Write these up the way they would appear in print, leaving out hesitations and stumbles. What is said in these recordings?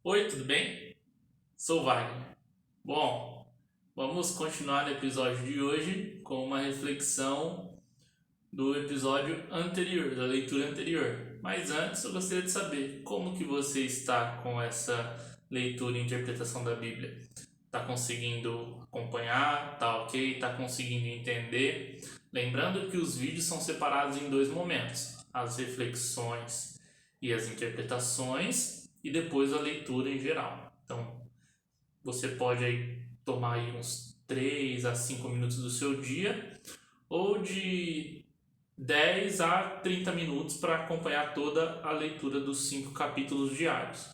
Oi, tudo bem? Sou Wagner. Bom, vamos continuar no episódio de hoje com uma reflexão do episódio anterior, da leitura anterior. Mas antes eu gostaria de saber como que você está com essa leitura e interpretação da Bíblia. Está conseguindo acompanhar? Tá ok? Está conseguindo entender? Lembrando que os vídeos são separados em dois momentos: as reflexões e as interpretações, e depois a leitura em geral. Então, você pode aí tomar aí uns 3 a 5 minutos do seu dia, ou de 10 a 30 minutos para acompanhar toda a leitura dos 5 capítulos diários.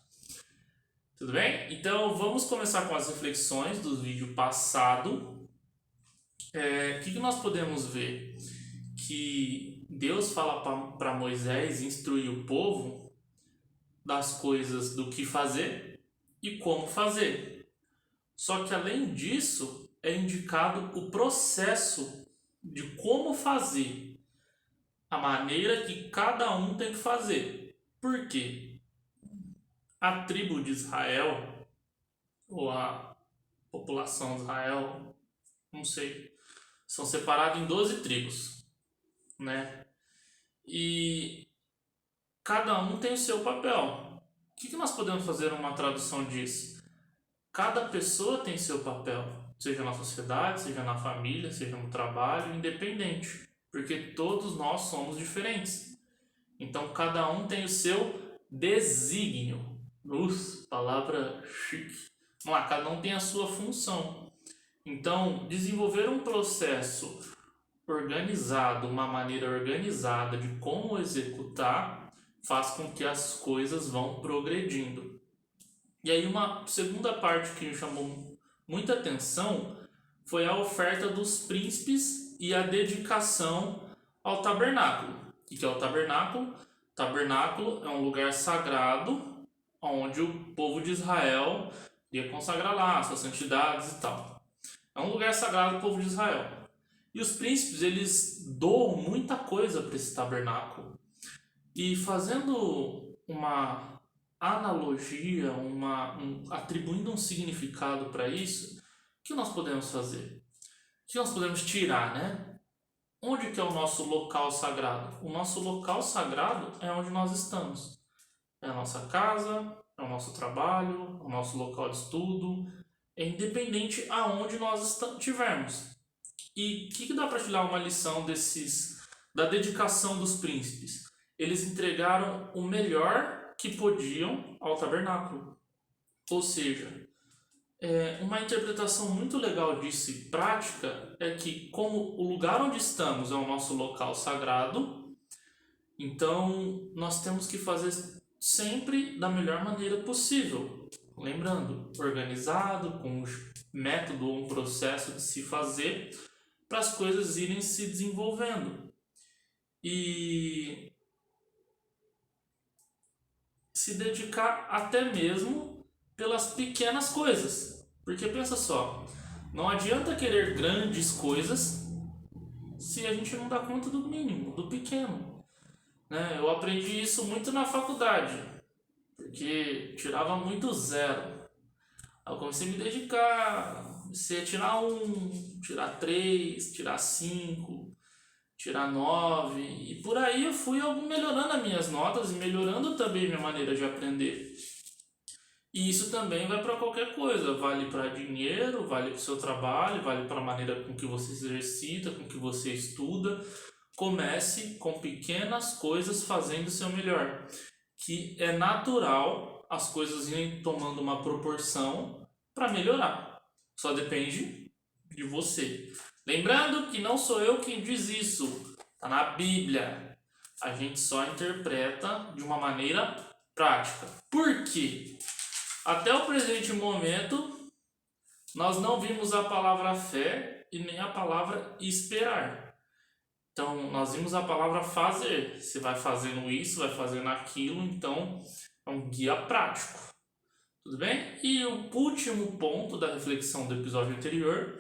Tudo bem? Então vamos começar com as reflexões do vídeo passado. O que nós podemos ver? Que Deus fala para Moisés instruir o povo das coisas, do que fazer e como fazer. Só que além disso, é indicado o processo de como fazer, a maneira que cada um tem que fazer. Por quê? A tribo de Israel, ou a população de Israel, não sei, são separados em 12 tribos, né? E cada um tem o seu papel. O que nós podemos fazer numa tradução disso? Cada pessoa tem seu papel, seja na sociedade, seja na família, seja no trabalho, independente, porque todos nós somos diferentes. Então cada um tem o seu desígnio. Palavra chique. Vamos lá, cada um tem a sua função. Então, desenvolver um processo organizado, uma maneira organizada de como executar, faz com que as coisas vão progredindo. E aí uma segunda parte que me chamou muita atenção foi a oferta dos príncipes e a dedicação ao tabernáculo. O que é o tabernáculo? O tabernáculo é um lugar sagrado onde o povo de Israel ia consagrar lá suas santidades e tal. É um lugar sagrado do povo de Israel. E os príncipes, eles doam muita coisa para esse tabernáculo. E fazendo uma analogia, atribuindo um significado para isso, o que nós podemos fazer? O que nós podemos tirar, né? Onde que é o nosso local sagrado? O nosso local sagrado é onde nós estamos. É a nossa casa, é o nosso trabalho, é o nosso local de estudo, é independente aonde nós estivermos. E o que dá para tirar uma lição da dedicação dos príncipes? Eles entregaram o melhor que podiam ao tabernáculo. Ou seja, uma interpretação muito legal disso e prática é que, como o lugar onde estamos é o nosso local sagrado, então nós temos que fazer sempre da melhor maneira possível. Lembrando, organizado, com um método ou um processo de se fazer, para as coisas irem se desenvolvendo. E se dedicar até mesmo pelas pequenas coisas. Porque pensa só, não adianta querer grandes coisas se a gente não dá conta do mínimo, do pequeno. Né? Eu aprendi isso muito na faculdade, porque tirava muito zero. Aí eu comecei a me dedicar, comecei a tirar 1, tirar 3, tirar 5, tirar 9, e por aí eu fui melhorando as minhas notas e melhorando também minha maneira de aprender. E isso também vai para qualquer coisa, vale para dinheiro, vale para o seu trabalho, vale para a maneira com que você se exercita, com que você estuda. Comece com pequenas coisas fazendo o seu melhor, que é natural as coisas irem tomando uma proporção para melhorar. Só depende de você. Lembrando que não sou eu quem diz isso, está na Bíblia. A gente só interpreta de uma maneira prática. Por quê? Até o presente momento, nós não vimos a palavra fé e nem a palavra esperar. Então, nós vimos a palavra fazer. Você vai fazendo isso, vai fazendo aquilo, então é um guia prático. Tudo bem? E o último ponto da reflexão do episódio anterior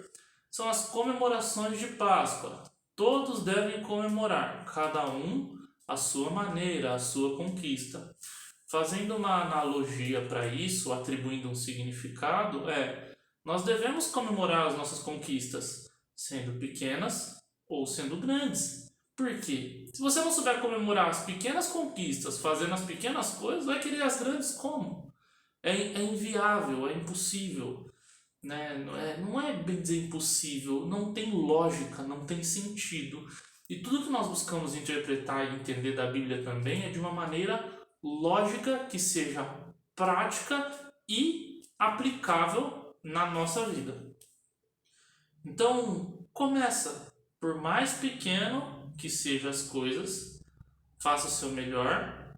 são as comemorações de Páscoa. Todos devem comemorar, cada um a sua maneira, a sua conquista. Fazendo uma analogia para isso, atribuindo um significado, nós devemos comemorar as nossas conquistas, sendo pequenas ou sendo grandes. Por quê? Se você não souber comemorar as pequenas conquistas, fazendo as pequenas coisas, vai querer as grandes como? É inviável, é impossível. Né? Não é bem dizer impossível, não tem lógica, não tem sentido. E tudo que nós buscamos interpretar e entender da Bíblia também é de uma maneira lógica, que seja prática e aplicável na nossa vida. Então, começa. Por mais pequeno que sejam as coisas, faça o seu melhor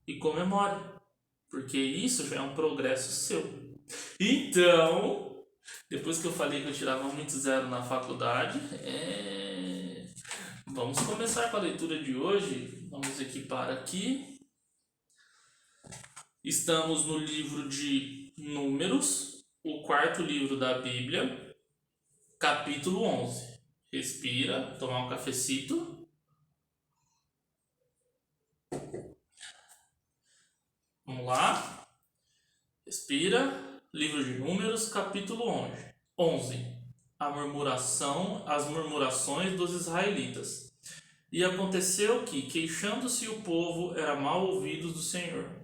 e comemore, porque isso já é um progresso seu. Então, depois que eu falei que eu tirava muito zero na faculdade, vamos começar com a leitura de hoje. Vamos equipar aqui. Estamos no livro de Números, o quarto livro da Bíblia, capítulo 11. Respira, tomar um cafecito. Vamos lá. Respira. Livro de Números, capítulo 11. As murmurações dos israelitas. E aconteceu que, queixando-se o povo, era mal ouvidos do Senhor.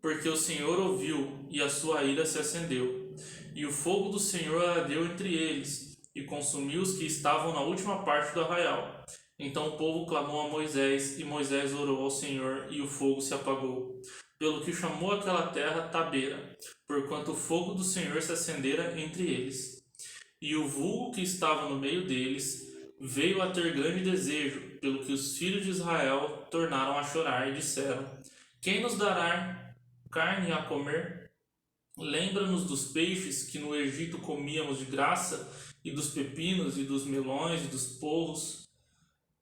Porque o Senhor ouviu, e a sua ira se acendeu. E o fogo do Senhor ardeu entre eles, e consumiu os que estavam na última parte do arraial. Então o povo clamou a Moisés, e Moisés orou ao Senhor, e o fogo se apagou. Pelo que chamou aquela terra Tabeira, porquanto o fogo do Senhor se acendera entre eles. E o vulgo que estava no meio deles veio a ter grande desejo, pelo que os filhos de Israel tornaram a chorar e disseram: Quem nos dará carne a comer? Lembra-nos dos peixes que no Egito comíamos de graça, e dos pepinos, e dos melões, e dos porros,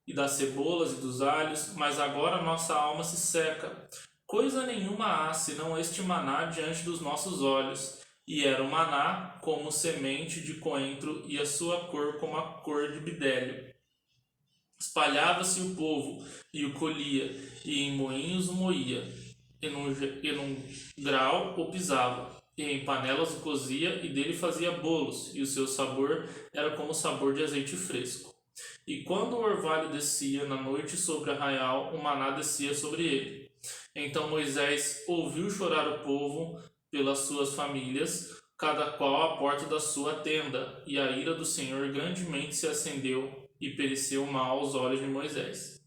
e das cebolas, e dos alhos, mas agora nossa alma se seca. Coisa nenhuma há, senão este maná diante dos nossos olhos. E era o maná como semente de coentro, e a sua cor como a cor de bidélio. Espalhava-se o povo, e o colhia, e em moinhos o moía, e num grau o pisava, e em panelas o cozia, e dele fazia bolos, e o seu sabor era como o sabor de azeite fresco. E quando o orvalho descia na noite sobre o arraial, o maná descia sobre ele. Então Moisés ouviu chorar o povo pelas suas famílias, cada qual à porta da sua tenda, e a ira do Senhor grandemente se acendeu, e pareceu mal aos olhos de Moisés.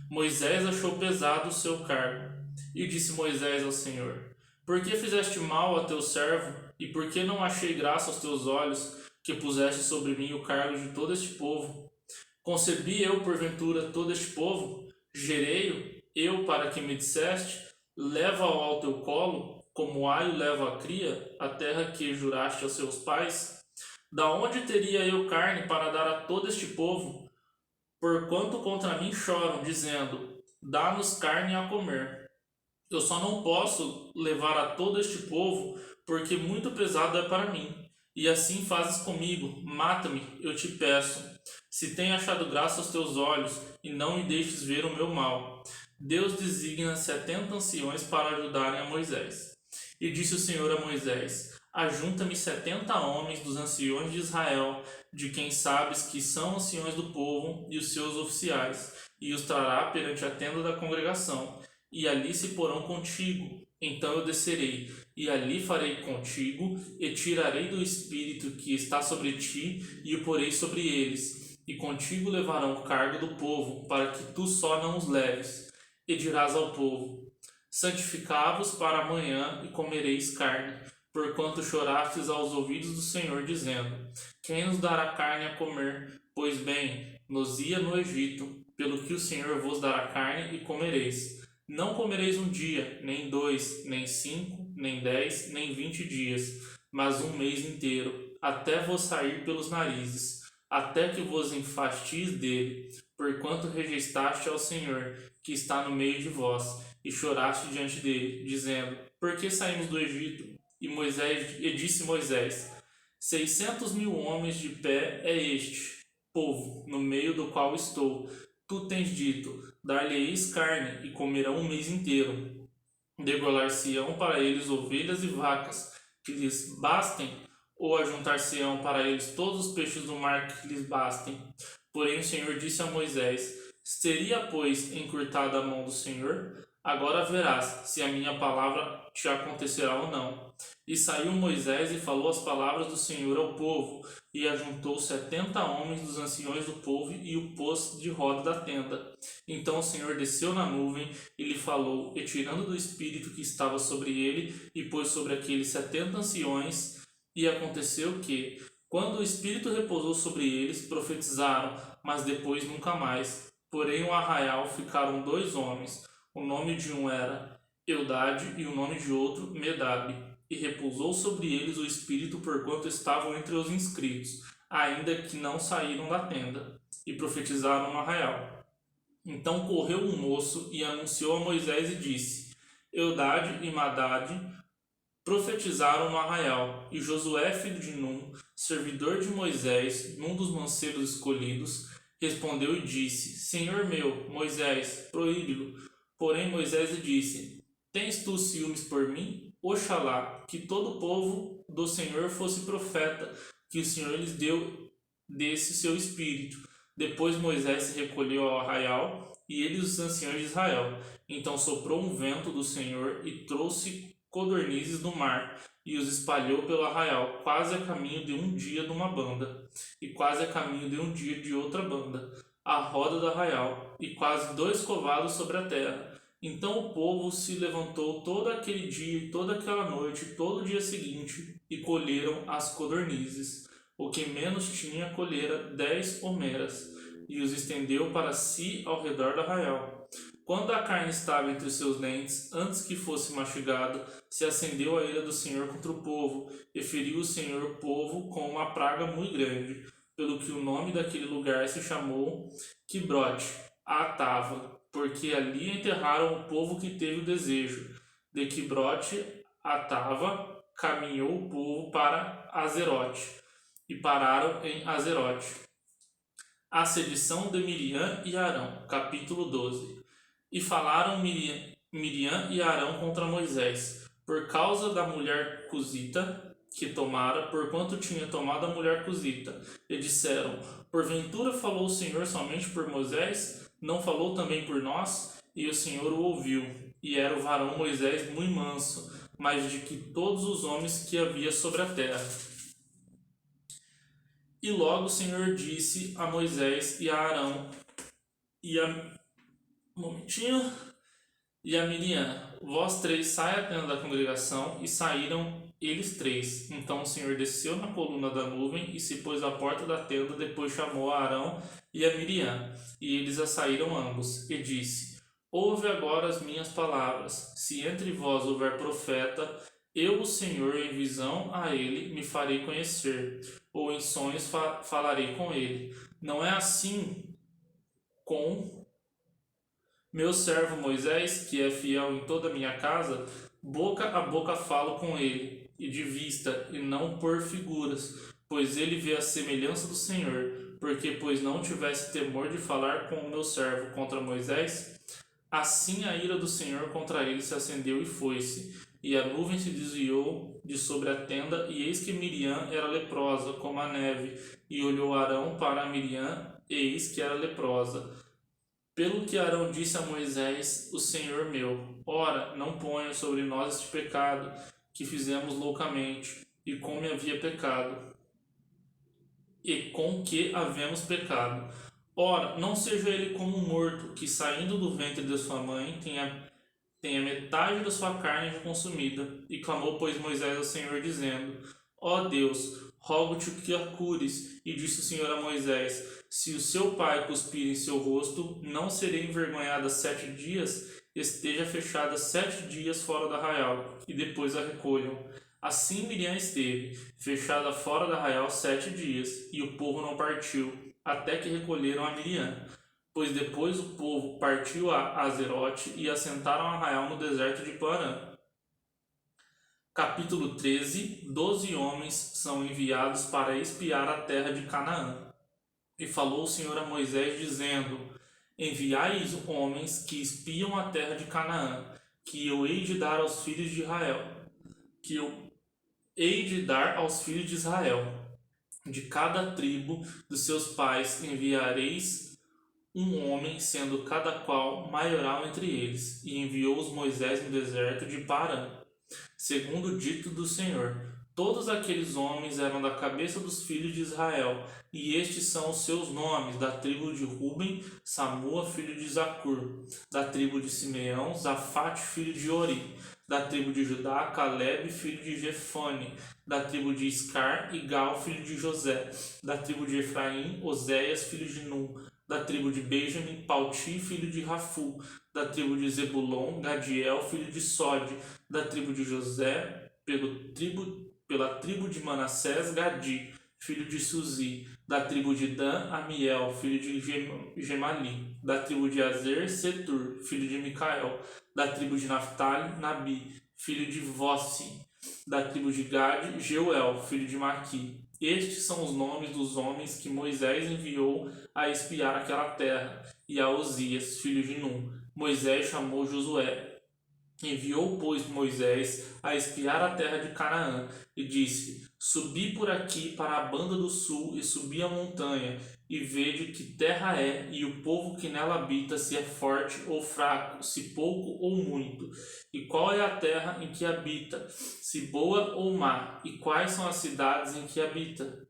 Moisés achou pesado o seu cargo, e disse Moisés ao Senhor: Por que fizeste mal a teu servo, e por que não achei graça aos teus olhos, que puseste sobre mim o cargo de todo este povo? Concebi eu, porventura, todo este povo? Gerei-o eu para que me disseste: Leva-o ao teu colo, como o aio leva a cria, a terra que juraste aos seus pais? Da onde teria eu carne para dar a todo este povo? Porquanto contra mim choram, dizendo: Dá-nos carne a comer. Eu só não posso levar a todo este povo, porque muito pesado é para mim. E assim fazes comigo: mata-me, eu te peço, se tenho achado graça aos teus olhos, e não me deixes ver o meu mal. Deus designa 70 anciões para ajudarem a Moisés. E disse o Senhor a Moisés: Ajunta-me 70 homens dos anciões de Israel, de quem sabes que são anciões do povo, e os seus oficiais, e os trará perante a tenda da congregação, e ali se porão contigo. Então eu descerei, e ali farei contigo, e tirarei do espírito que está sobre ti, e o porei sobre eles. E contigo levarão o cargo do povo, para que tu só não os leves. E dirás ao povo: Santificai-vos para amanhã, e comereis carne, porquanto chorastes aos ouvidos do Senhor, dizendo: Quem nos dará carne a comer? Pois bem, nos ia no Egito, pelo que o Senhor vos dará carne, e comereis. Não comereis um dia, nem 2, nem 5, nem 10, nem 20 dias, mas um mês inteiro, até vos sair pelos narizes, até que vos enfasties dele, porquanto rejeitaste ao Senhor, que está no meio de vós, e choraste diante dele, dizendo: Por que saímos do Egito? E disse Moisés: 600.000 homens de pé é este povo, no meio do qual estou. Tu tens dito: Dar-lhe-eis carne, e comerão um mês inteiro. Degolar-se-ão para eles ovelhas e vacas, que lhes bastem, ou ajuntar-se-ão para eles todos os peixes do mar que lhes bastem. Porém o Senhor disse a Moisés: seria, pois, encurtada a mão do Senhor? Agora verás se a minha palavra te acontecerá ou não. E saiu Moisés e falou as palavras do Senhor ao povo, e ajuntou 70 homens dos anciões do povo e o pôs de roda da tenda. Então o Senhor desceu na nuvem e lhe falou, e tirando do espírito que estava sobre ele, e pôs sobre aqueles 70 anciões. E aconteceu que, quando o espírito repousou sobre eles, profetizaram, mas depois nunca mais. Porém, no arraial ficaram 2 homens. O nome de um era Eudade e o nome de outro Medabe. E repousou sobre eles o espírito porquanto estavam entre os inscritos, ainda que não saíram da tenda, e profetizaram no arraial. Então correu um moço e anunciou a Moisés e disse: Eudade e Madade profetizaram no arraial, e Josué, filho de Num, servidor de Moisés, num dos mancebos escolhidos, respondeu e disse: Senhor meu, Moisés, proíbe-lo. Porém Moisés lhe disse: Tens tu ciúmes por mim? Oxalá que todo o povo do Senhor fosse profeta, que o Senhor lhes deu desse seu espírito. Depois Moisés se recolheu ao arraial, e ele e os anciãos de Israel. Então soprou um vento do Senhor e trouxe codornizes do mar, e os espalhou pelo arraial, quase a caminho de um dia de uma banda, e quase a caminho de um dia de outra banda, à roda do arraial, e quase 2 covados sobre a terra. Então o povo se levantou todo aquele dia e toda aquela noite e todo o dia seguinte, e colheram as codornizes. O que menos tinha colhera 10 homeras, e os estendeu para si ao redor do arraial. Quando a carne estava entre seus dentes, antes que fosse mastigado, se acendeu a ira do Senhor contra o povo, e feriu o Senhor o povo com uma praga muito grande, pelo que o nome daquele lugar se chamou Quibrote Atava, porque ali enterraram o povo que teve o desejo. De Quibrote Atava caminhou o povo para Azerote, e pararam em Azerote. A sedição de Miriam e Arão, capítulo 12. E falaram Miriam e Arão contra Moisés, por causa da mulher cusita que tomara, porquanto tinha tomado a mulher cusita. E disseram: Porventura falou o Senhor somente por Moisés? Não falou também por nós? E o Senhor o ouviu. E era o varão Moisés muito manso, mais de que todos os homens que havia sobre a terra. E logo o Senhor disse a Moisés e a Arão e a Miriam: Vós 3 saia à tenda da congregação. E saíram eles 3. Então o Senhor desceu na coluna da nuvem e se pôs à porta da tenda. Depois chamou a Arão e a Miriam, e eles a saíram ambos, e disse: Ouve agora as minhas palavras. Se entre vós houver profeta, eu, o Senhor, em visão a ele me farei conhecer, ou em sonhos falarei com ele. Não é assim com meu servo Moisés, que é fiel em toda a minha casa? Boca a boca falo com ele, e de vista, e não por figuras, pois ele vê a semelhança do Senhor. Porque, pois não tivesse temor de falar com o meu servo contra Moisés, assim a ira do Senhor contra ele se acendeu e foi-se. E a nuvem se desviou de sobre a tenda, e eis que Miriam era leprosa, como a neve. E olhou Arão para Miriam, e eis que era leprosa. Pelo que Arão disse a Moisés: O Senhor meu, ora, não ponha sobre nós este pecado, que fizemos loucamente, e com que havemos pecado. Ora, não seja ele como um morto, que saindo do ventre de sua mãe tenha metade da sua carne já consumida. E clamou, pois, Moisés ao Senhor, dizendo: Ó Deus, rogo-te que a cures. E disse o Senhor a Moisés: Se o seu pai cuspir em seu rosto, não serei envergonhada 7 dias, esteja fechada 7 dias fora do arraial, e depois a recolham. Assim Miriam esteve, fechada fora do arraial 7 dias, e o povo não partiu, até que recolheram a Miriam. Pois depois o povo partiu a Azerote e assentaram arraial no deserto de Parã. Capítulo 13. 12 homens são enviados para espiar a terra de Canaã. E falou o Senhor a Moisés, dizendo: enviai homens que espiam a terra de Canaã, que eu hei de dar aos filhos de Israel, que eu hei de dar aos filhos de Israel. De cada tribo dos seus pais enviareis um homem, sendo cada qual maioral entre eles. E enviou-os Moisés no deserto de Parã, segundo o dito do Senhor. Todos aqueles homens eram da cabeça dos filhos de Israel, e estes são os seus nomes: da tribo de Ruben, Samua, filho de Zacur; da tribo de Simeão, Zafate, filho de Ori; da tribo de Judá, Caleb, filho de Jefone; da tribo de Iscar, Igal, filho de José; da tribo de Efraim, Oséias, filho de Num; da tribo de Benjamim, Palti, filho de Rafu; da tribo de Zebulon, Gadiel, filho de Sode; da tribo de José, pela tribo de Manassés, Gadi, filho de Suzi; da tribo de Dan, Amiel, filho de Gemali; da tribo de Azer, Setur, filho de Micael; da tribo de Naphtali, Nabi, filho de Vossi; da tribo de Gade, Jeuel, filho de Maqui. Estes são os nomes dos homens que Moisés enviou a espiar aquela terra, e a Osias, filho de Num. Moisés chamou Josué. Enviou, pois, Moisés a espiar a terra de Canaã, e disse: Subi por aqui para a banda do sul, e subi a montanha, e vede que terra é, e o povo que nela habita, se é forte ou fraco, se pouco ou muito. E qual é a terra em que habita, se boa ou má, e quais são as cidades em que habita,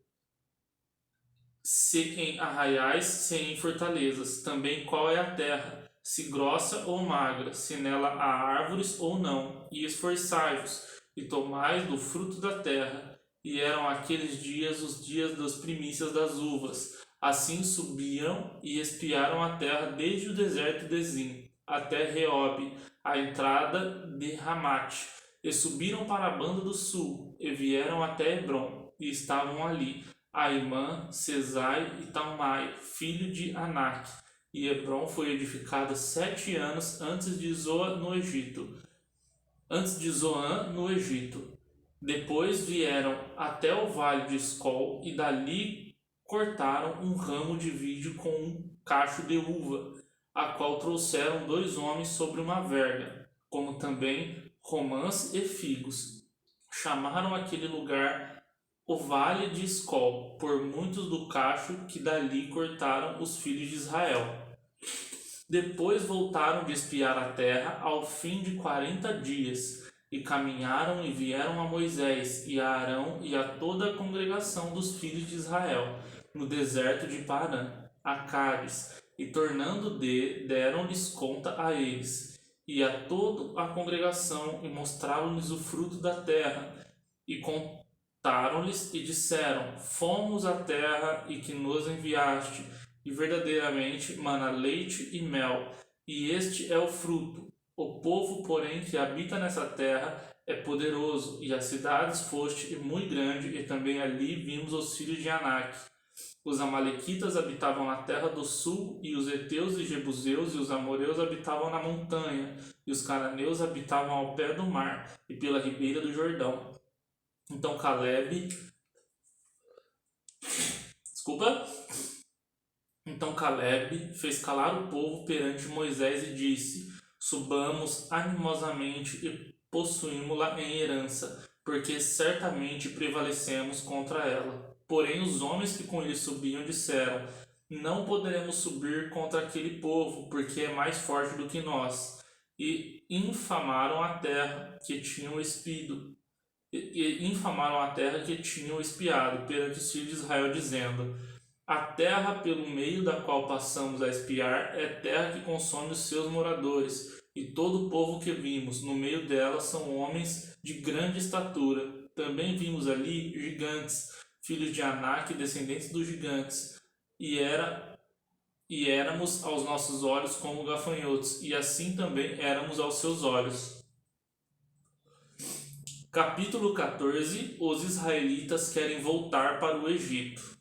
se em arraiais, se em fortalezas. Também qual é a terra, se grossa ou magra, se nela há árvores ou não. E esforçai-vos, e tomai do fruto da terra. E eram aqueles dias os dias das primícias das uvas. Assim subiram e espiaram a terra desde o deserto de Zim até Reob, a entrada de Ramate. E subiram para a banda do sul, e vieram até Hebron, e estavam ali Aimã, Sesai e Talmai, filho de Anak. E Hebron foi edificada 7 anos antes de Zoan no Egito. Depois vieram até o vale de Escol, e dali cortaram um ramo de vide com um cacho de uva, a qual trouxeram 2 homens sobre uma verga, como também romãs e figos. Chamaram aquele lugar o vale de Escol, por muitos do cacho que dali cortaram os filhos de Israel. Depois voltaram de espiar a terra ao fim de 40 dias, e caminharam e vieram a Moisés e a Arão e a toda a congregação dos filhos de Israel, no deserto de Parã, a Cádiz, e tornando deram-lhes conta a eles, e a toda a congregação, e mostraram-lhes o fruto da terra, e contaram-lhes e disseram: Fomos à terra e que nos enviaste, e verdadeiramente mana leite e mel, e este é o fruto. O povo, porém, que habita nessa terra é poderoso, e as cidades foste muito grande, e também ali vimos os filhos de Anak. Os amalequitas habitavam na terra do sul, e os heteus e jebuseus e os amoreus habitavam na montanha, e os cananeus habitavam ao pé do mar e pela ribeira do Jordão. Então Caleb fez calar o povo perante Moisés e disse: Subamos animosamente e possuímo-la em herança, porque certamente prevalecemos contra ela. Porém os homens que com ele subiam disseram: Não poderemos subir contra aquele povo, porque é mais forte do que nós. E infamaram a terra que tinham espiado perante os filhos de Israel, dizendo: A terra pelo meio da qual passamos a espiar é terra que consome os seus moradores, e todo o povo que vimos no meio dela são homens de grande estatura. Também vimos ali gigantes, filhos de Anak, descendentes dos gigantes, e éramos aos nossos olhos como gafanhotos, e assim também éramos aos seus olhos. Capítulo 14. Os israelitas querem voltar para o Egito.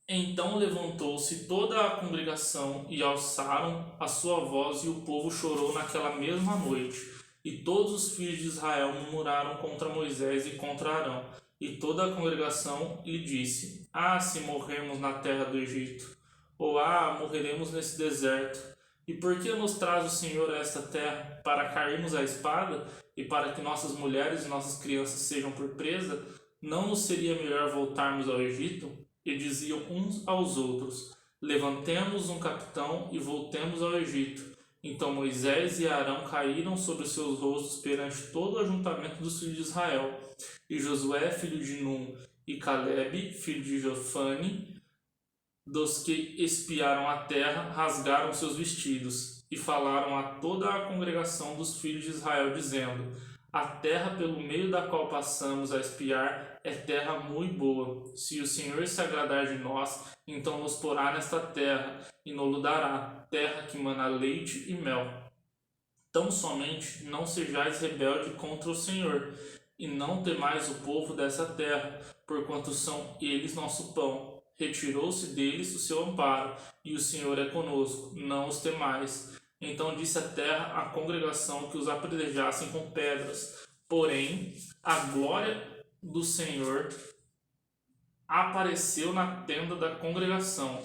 Então levantou-se toda a congregação e alçaram a sua voz, e o povo chorou naquela mesma noite. E todos os filhos de Israel murmuraram contra Moisés e contra Arão. E toda a congregação lhe disse: Ah, se morrermos na terra do Egito! Ou morreremos nesse deserto. E por que nos traz o Senhor a esta terra? Para cairmos à espada e para que nossas mulheres e nossas crianças sejam por presa? Não nos seria melhor voltarmos ao Egito? E diziam uns aos outros: Levantemos um capitão e voltemos ao Egito. Então Moisés e Arão caíram sobre os seus rostos perante todo o ajuntamento dos filhos de Israel. E Josué, filho de Num, e Calebe, filho de Jefane, dos que espiaram a terra, rasgaram seus vestidos e falaram a toda a congregação dos filhos de Israel, dizendo: A terra pelo meio da qual passamos a espiar é terra muito boa. Se o Senhor se agradar de nós, então nos porá nesta terra e nos dará, terra que mana leite e mel. Tão somente não sejais rebelde contra o Senhor, e não temais o povo dessa terra, porquanto são eles nosso pão. Retirou-se deles o seu amparo, e o Senhor é conosco, não os temais. Então disse a terra à congregação que os apedrejassem com pedras. Porém, a glória do Senhor apareceu na tenda da congregação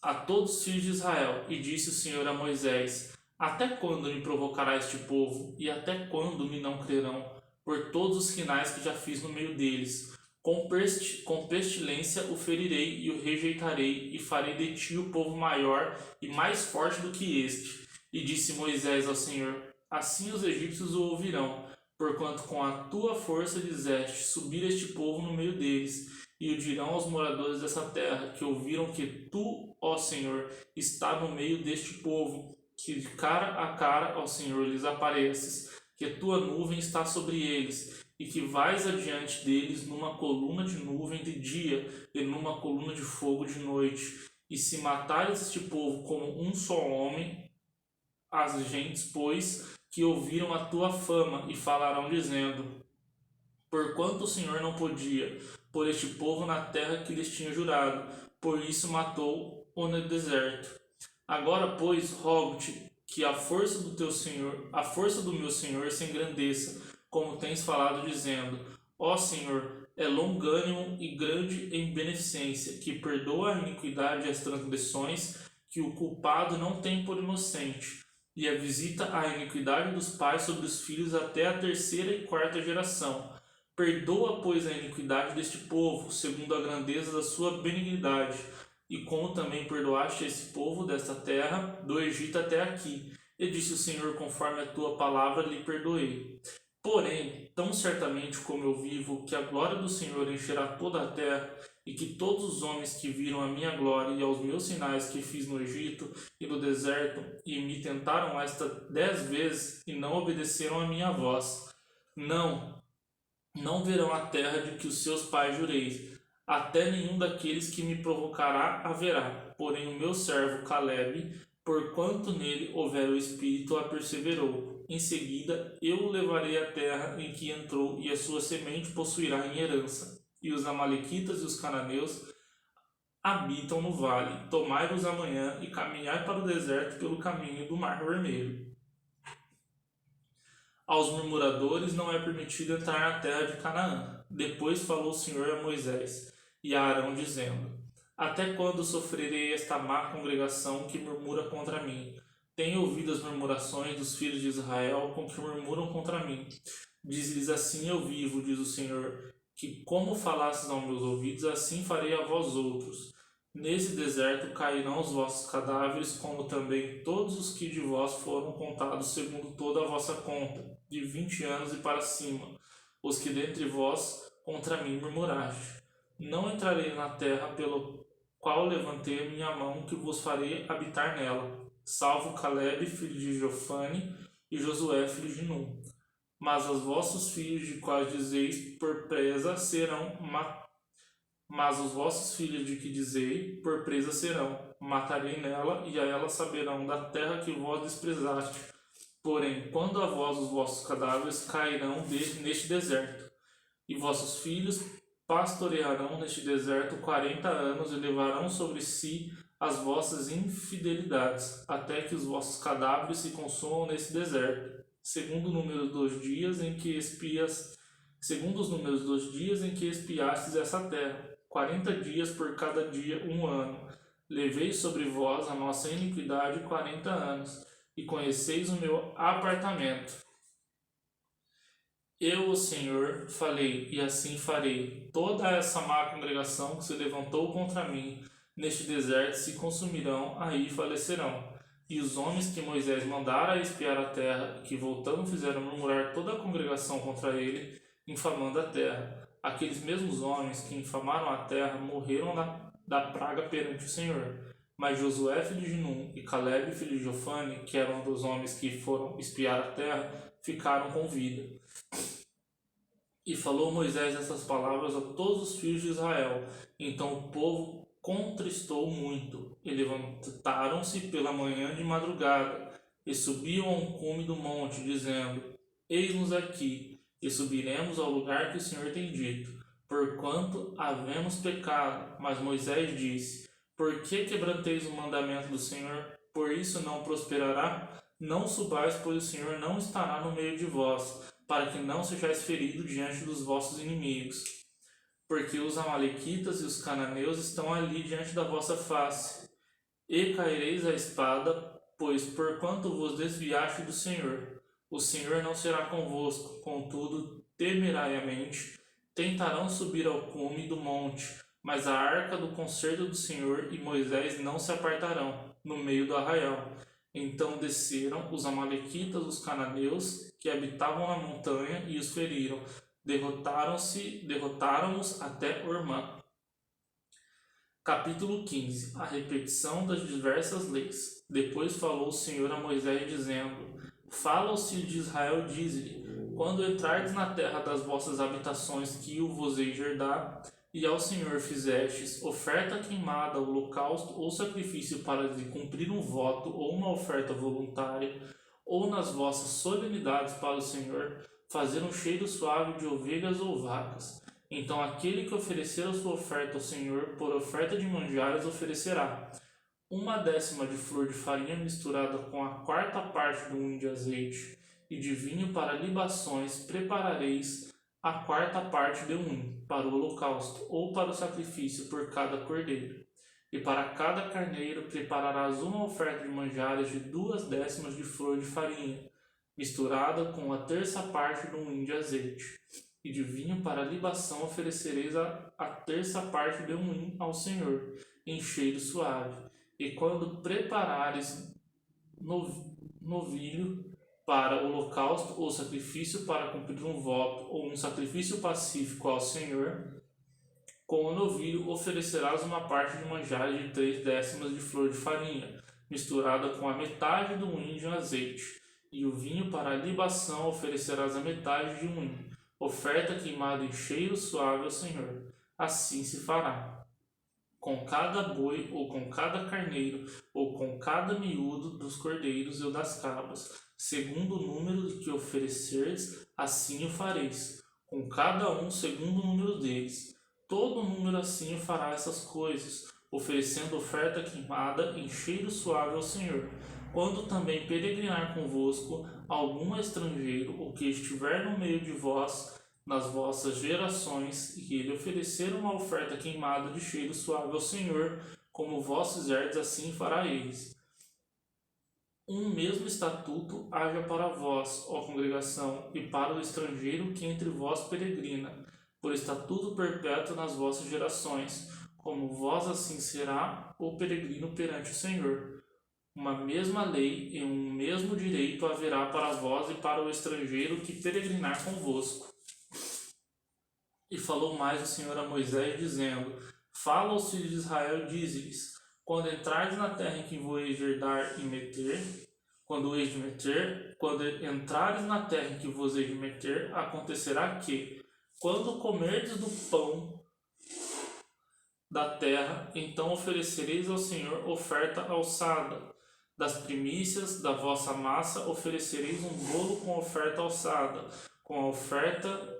a todos os filhos de Israel, e disse o Senhor a Moisés: Até quando me provocará este povo, e até quando me não crerão, por todos os sinais que já fiz no meio deles? Com pestilência o ferirei e o rejeitarei, e farei de ti o povo maior e mais forte do que este. E disse Moisés ao Senhor: Assim os egípcios o ouvirão, porquanto com a tua força fizeste subir este povo no meio deles. E o dirão aos moradores dessa terra, que ouviram que tu, ó Senhor, está no meio deste povo, que de cara a cara ao Senhor lhes apareces, que a tua nuvem está sobre eles, e que vais adiante deles numa coluna de nuvem de dia e numa coluna de fogo de noite. E se matares este povo como um só homem, as gentes, pois, que ouviram a tua fama, e falarão dizendo: Porquanto o Senhor não podia pôr este povo na terra que lhes tinha jurado, por isso matou-o no deserto. Agora, pois, rogo-te que a força do teu Senhor, a força do meu Senhor se engrandeça, como tens falado, dizendo: Ó Senhor, é longânimo e grande em beneficência, que perdoa a iniquidade e as transgressões, que o culpado não tem por inocente, e a visita a iniquidade dos pais sobre os filhos até a terceira e quarta geração. Perdoa, pois, a iniquidade deste povo, segundo a grandeza da sua benignidade, e como também perdoaste esse povo desta terra, do Egito até aqui. E disse o Senhor: Conforme a tua palavra lhe perdoei. Porém, tão certamente como eu vivo, que a glória do Senhor encherá toda a terra, e que todos os homens que viram a minha glória e aos meus sinais que fiz no Egito e no deserto, e me tentaram esta 10 vezes, e não obedeceram a minha voz, não verão a terra de que os seus pais jurei, até nenhum daqueles que me provocará haverá. Porém o meu servo Calebe, porquanto nele houver o Espírito, a perseverou. Em seguida eu o levarei à terra em que entrou, e a sua semente possuirá em herança. E os amalequitas e os cananeus habitam no vale. Tomai-vos amanhã e caminhai para o deserto pelo caminho do Mar Vermelho. Aos murmuradores não é permitido entrar na terra de Canaã. Depois falou o Senhor a Moisés e a Arão, dizendo: Até quando sofrerei esta má congregação que murmura contra mim? Tenho ouvido as murmurações dos filhos de Israel com que murmuram contra mim. Diz-lhes: Assim eu vivo, diz o Senhor, que como falastes aos meus ouvidos, assim farei a vós outros. Nesse deserto cairão os vossos cadáveres, como também todos os que de vós foram contados segundo toda a vossa conta, de 20 anos e para cima, os que dentre vós contra mim murmuraste. Não entrarei na terra pelo qual levantei a minha mão, que vos farei habitar nela, salvo Calebe, filho de Jefane, e Josué, filho de Num. Mas os vossos filhos, de quais dizeis por presa, serão Mas os vossos filhos de que dizei, por presa serão. Matarei nela, e a ela saberão da terra que vós desprezaste. Porém, quando a vós os vossos cadáveres cairão neste deserto, e vossos filhos pastorearão neste deserto 40 anos, e levarão sobre si as vossas infidelidades, até que os vossos cadáveres se consumam nesse deserto, segundo o número dos dias em que espiastes essa terra. 40 dias por cada dia, 1 ano. Levei sobre vós a nossa iniquidade 40 anos, e conheceis o meu apartamento. Eu, o Senhor, falei, e assim farei. Toda essa má congregação que se levantou contra mim neste deserto se consumirão, aí falecerão. E os homens que Moisés mandara espiar a terra, que voltando fizeram murmurar toda a congregação contra ele, infamando a terra. Aqueles mesmos homens que infamaram a terra morreram da praga perante o Senhor. Mas Josué, filho de Num, e Caleb, filho de Jofane, que eram dos homens que foram espiar a terra, ficaram com vida. E falou Moisés essas palavras a todos os filhos de Israel. Então o povo contristou muito, e levantaram-se pela manhã de madrugada, e subiam a um cume do monte, dizendo: Eis-nos aqui, e subiremos ao lugar que o Senhor tem dito, porquanto havemos pecado. Mas Moisés disse: Por que quebranteis o mandamento do Senhor? Por isso não prosperará? Não subais, pois o Senhor não estará no meio de vós, para que não sejais feridos diante dos vossos inimigos. Porque os amalequitas e os cananeus estão ali diante da vossa face. E caireis a espada, pois porquanto vos desviaste do Senhor, o Senhor não será convosco. Contudo, temerariamente, tentarão subir ao cume do monte, mas a arca do concerto do Senhor e Moisés não se apartarão no meio do arraial. Então desceram os amalequitas, os cananeus, que habitavam na montanha, e os feriram. Derrotaram-nos até Ormã. Capítulo 15. A repetição das diversas leis. Depois falou o Senhor a Moisés, dizendo: Fala aos filhos de Israel, dize-lhe: Quando entrardes na terra das vossas habitações que eu vos hei de herdar, e ao Senhor fizestes oferta queimada, holocausto ou sacrifício para lhe cumprir um voto ou uma oferta voluntária, ou nas vossas solenidades para o Senhor, fazer um cheiro suave de ovelhas ou vacas. Então aquele que oferecer a sua oferta ao Senhor, por oferta de manjares, oferecerá 1/10 de flor de farinha misturada com a 4ª parte de um de azeite, e de vinho para libações preparareis a 4ª parte de um para o holocausto ou para o sacrifício por cada cordeiro. E para cada carneiro prepararás uma oferta de manjares de 2/10 de flor de farinha, misturada com a 1/3 de um de azeite. E de vinho para libação oferecereis a 1/3 de um ao Senhor, em cheiro suave. E quando preparares novilho para holocausto ou sacrifício para cumprir um voto ou um sacrifício pacífico ao Senhor, com o novilho oferecerás uma parte de manjares de 3/10 de flor de farinha, misturada com a metade do hin de azeite. E o vinho para a libação oferecerás a metade de um hin, oferta queimada em cheiro suave ao Senhor. Assim se fará com cada boi, ou com cada carneiro, ou com cada miúdo dos cordeiros ou das cabras, segundo o número que ofereceres, assim o fareis, com cada um segundo o número deles. Todo número assim o fará essas coisas, oferecendo oferta queimada em cheiro suave ao Senhor. Quando também peregrinar convosco algum estrangeiro, ou que estiver no meio de vós, nas vossas gerações, e ele oferecer uma oferta queimada de cheiro suave ao Senhor, como vós fizerdes, assim fará eles. Um mesmo estatuto haja para vós, ó congregação, e para o estrangeiro que entre vós peregrina, por estatuto perpétuo nas vossas gerações, como vós assim será o peregrino perante o Senhor. Uma mesma lei e um mesmo direito haverá para vós e para o estrangeiro que peregrinar convosco. E falou mais o Senhor a Moisés, dizendo: Fala aos filhos de Israel, dize-lhes: Quando entrardes na terra em que vos hei de herdar e meter, quando entrares na terra em que vos hei de meter, acontecerá que, quando comerdes do pão da terra, então oferecereis ao Senhor oferta alçada. Das primícias da vossa massa oferecereis um bolo com oferta alçada, com a oferta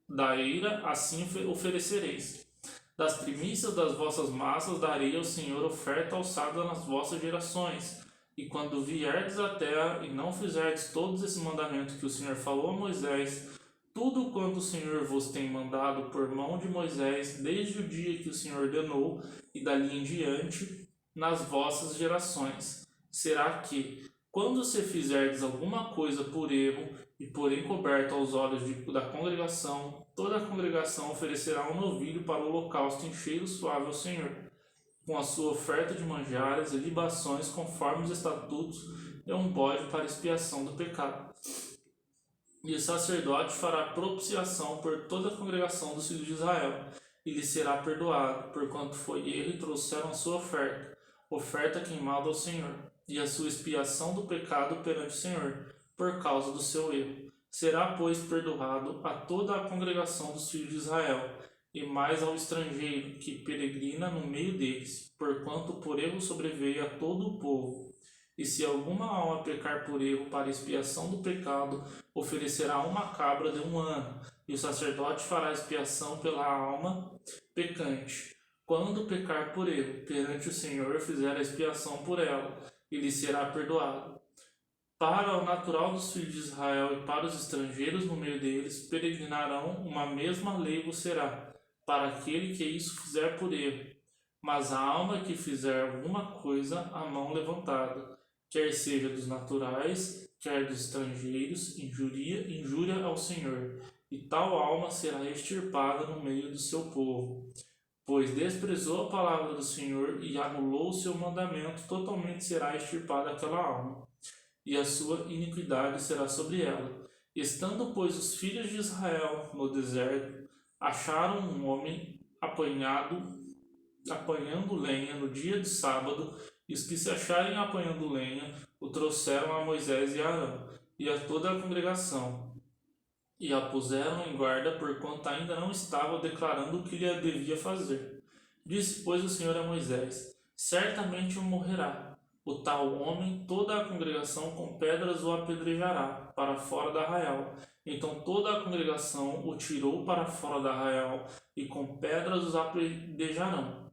da eira, assim oferecereis. Das primícias das vossas massas darei ao Senhor oferta alçada nas vossas gerações. E quando vierdes à terra e não fizerdes todos esses mandamentos que o Senhor falou a Moisés, tudo quanto o Senhor vos tem mandado por mão de Moisés, desde o dia que o Senhor ordenou, e dali em diante, nas vossas gerações. Será que, quando se fizerdes alguma coisa por erro, e por encoberto aos olhos da congregação, toda a congregação oferecerá um novilho para o holocausto em cheiro suave ao Senhor, com a sua oferta de manjares e libações conforme os estatutos, e um bode para expiação do pecado. E o sacerdote fará propiciação por toda a congregação dos filhos de Israel, e lhe será perdoado, porquanto foi erro e trouxeram a sua oferta queimada ao Senhor, e a sua expiação do pecado perante o Senhor, por causa do seu erro. Será, pois, perdoado a toda a congregação dos filhos de Israel, e mais ao estrangeiro que peregrina no meio deles, porquanto por erro sobreveio a todo o povo. E se alguma alma pecar por erro para expiação do pecado, oferecerá uma cabra de 1 ano, e o sacerdote fará expiação pela alma pecante. Quando pecar por erro, perante o Senhor fizer a expiação por ela, e lhe será perdoado. Para o natural dos filhos de Israel e para os estrangeiros no meio deles, peregrinarão, uma mesma lei vos será, para aquele que isso fizer por erro. Mas a alma que fizer alguma coisa, a mão levantada, quer seja dos naturais, quer dos estrangeiros, injúria ao Senhor, e tal alma será extirpada no meio do seu povo. Pois desprezou a palavra do Senhor e anulou o seu mandamento, totalmente será extirpada aquela alma, e a sua iniquidade será sobre ela. Estando, pois, os filhos de Israel no deserto, acharam um homem apanhando lenha no dia de sábado, e os que se acharem apanhando lenha o trouxeram a Moisés e a Arão, e a toda a congregação, e a puseram em guarda, porquanto ainda não estava declarando o que lhe devia fazer. Disse, pois, o Senhor a Moisés: certamente morrerá o tal homem, toda a congregação com pedras o apedrejará para fora da arraial. Então toda a congregação o tirou para fora da arraial, e com pedras os apedrejarão.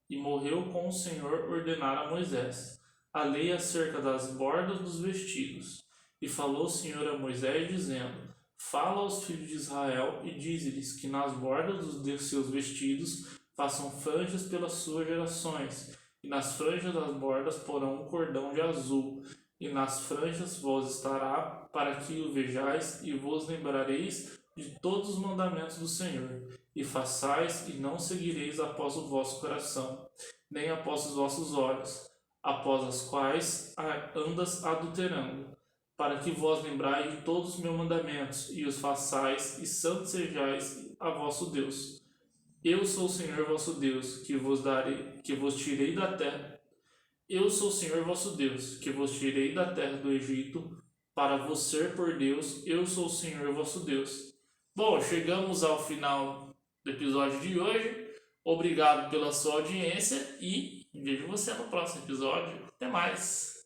E morreu com o Senhor ordenara a Moisés a lei acerca das bordas dos vestidos. E falou o Senhor a Moisés, dizendo: fala aos filhos de Israel e dize-lhes que nas bordas dos seus vestidos façam franjas pelas suas gerações, e nas franjas das bordas porão um cordão de azul, e nas franjas vos estará, para que o vejais e vos lembrareis de todos os mandamentos do Senhor, e façais e não seguireis após o vosso coração, nem após os vossos olhos, após as quais andas adulterando, para que vos lembrais de todos os meus mandamentos, e os façais, e santos sejais a vosso Deus. Eu sou o Senhor vosso Deus, que vos tirei da terra. Eu sou o Senhor vosso Deus, que vos tirei da terra do Egito, para vos ser por Deus. Eu sou o Senhor vosso Deus. Bom, chegamos ao final do episódio de hoje. Obrigado pela sua audiência e vejo você no próximo episódio. Até mais!